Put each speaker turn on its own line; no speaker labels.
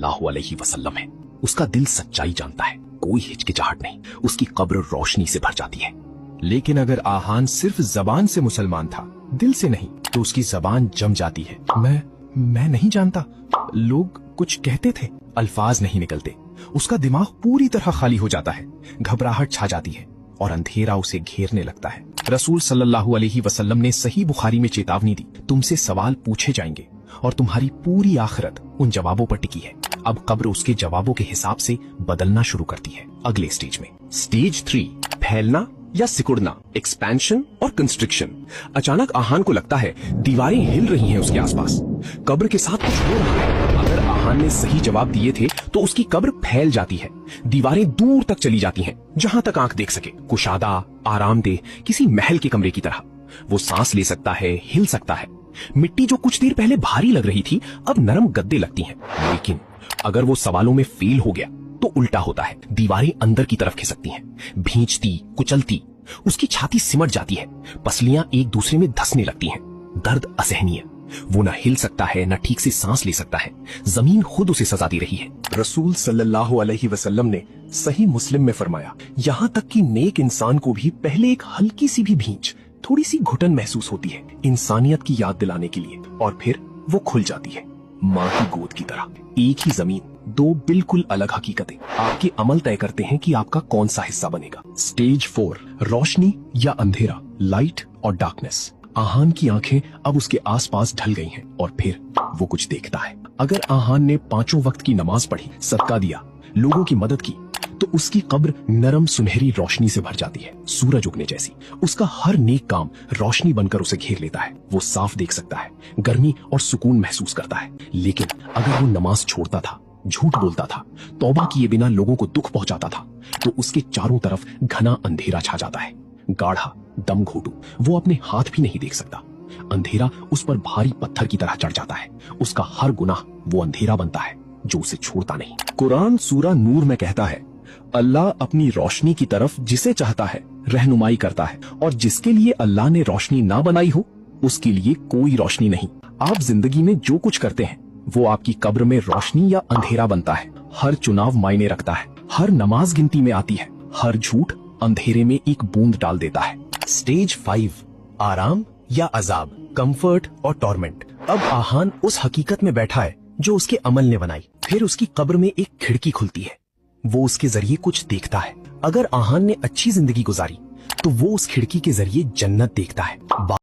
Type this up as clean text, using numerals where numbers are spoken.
सल्लल्लाहु अलैहि वसल्लम है। उसका दिल सच्चाई जानता है, कोई हिचकिचाहट नहीं, उसकी कब्र रोशनी से भर जाती है।
लेकिन अगर आहान सिर्फ जबान से मुसलमान था, दिल से नहीं, तो उसकी जबान जम जाती है। मैं नहीं जानता, लोग कुछ कहते थे, अल्फाज नहीं निकलते। उसका दिमाग पूरी तरह खाली हो जाता है, घबराहट छा जाती है और अंधेरा उसे घेरने लगता है। रसूल सल्लल्लाहु अलैहि वसल्लम ने सही बुखारी में चेतावनी दी, तुमसे सवाल पूछे जाएंगे और तुम्हारी पूरी आखिरत उन जवाबों पर टिकी है। अब कब्र उसके जवाबों के हिसाब से बदलना शुरू करती है। अगले स्टेज में
स्टेज 3, फैलना या सिकुड़ना, एक्सपेंशन और कंस्ट्रिक्शन। अचानक आहान को लगता है दीवारें हिल रही हैं उसके आसपास, कब्र के साथ कुछ हो रहा है। अगर आहान ने सही जवाब दिए थे तो उसकी कब्र फैल जाती है, दीवारें दूर तक चली जाती हैं, जहां तक आंख देख सके। कुशादा, आरामदेह, किसी महल के कमरे की तरह। वो सांस ले सकता है, हिल सकता है। मिट्टी जो कुछ देर पहले भारी लग रही थी अब नरम गद्दे लगती हैं। लेकिन अगर वो सवालों में फेल हो गया तो उल्टा होता है, दीवारें अंदर की तरफ खिसकती हैं, भींचती, कुचलती। उसकी छाती सिमट जाती है, पसलियां एक दूसरे में धंसने लगती हैं। दर्द असहनीय, वो न हिल सकता है, न ठीक से सांस ले सकता है। जमीन खुद उसे सजा दे रही है।
रसूल सल्लल्लाहु अलैहि वसल्लम ने सही मुस्लिम में फरमाया, यहाँ तक कि नेक इंसान को भी पहले एक हल्की सी भी भींच, थोड़ी सी घुटन महसूस होती है, इंसानियत की याद दिलाने के लिए, और फिर वो खुल जाती है, माँ की गोद की तरह। एक ही जमीन, दो बिल्कुल अलग हकीकतें। आपके अमल तय करते हैं कि आपका कौन सा हिस्सा बनेगा। स्टेज 4, रोशनी या अंधेरा, लाइट और डार्कनेस। आहान की आंखें अब उसके आसपास ढल गई हैं और फिर वो कुछ देखता है। अगर आहान ने 5 वक्त की नमाज पढ़ी, सदका दिया, लोगों की मदद की, तो उसकी कब्र नरम सुनहरी रोशनी से भर जाती है, सूरज उगने जैसी। उसका हर नेक काम रोशनी बनकर उसे घेर लेता है। वो साफ देख सकता है, गर्मी और सुकून महसूस करता है। लेकिन अगर वो नमाज छोड़ता था, झूठ बोलता था, तौबा किए बिना लोगों को दुख पहुंचाता था, तो उसके चारों तरफ घना अंधेरा छा जाता है, गाढ़ा, दम घोटू। वो अपने हाथ भी नहीं देख सकता। अंधेरा उस पर भारी पत्थर की तरह चढ़ जाता है। उसका हर गुनाह वो अंधेरा बनता है जो उसे छोड़ता नहीं। कुरान सूरा नूर में कहता है, अल्लाह अपनी रोशनी की तरफ जिसे चाहता है रहनुमाई करता है, और जिसके लिए अल्लाह ने रोशनी ना बनाई हो उसके लिए कोई रोशनी नहीं। आप जिंदगी में जो कुछ करते हैं वो आपकी कब्र में रोशनी या अंधेरा बनता है। हर चुनाव मायने रखता है, हर नमाज गिनती में आती है, हर झूठ अंधेरे में एक बूंद डाल देता है।
स्टेज 5, आराम या अजाब, कंफर्ट और टॉर्मेंट। अब आहान उस हकीकत में बैठा है जो उसके अमल ने बनाई। फिर उसकी कब्र में एक खिड़की खुलती है, वो उसके जरिए कुछ देखता है। अगर आहान ने अच्छी जिंदगी गुजारी तो वो उस खिड़की के जरिए जन्नत देखता है।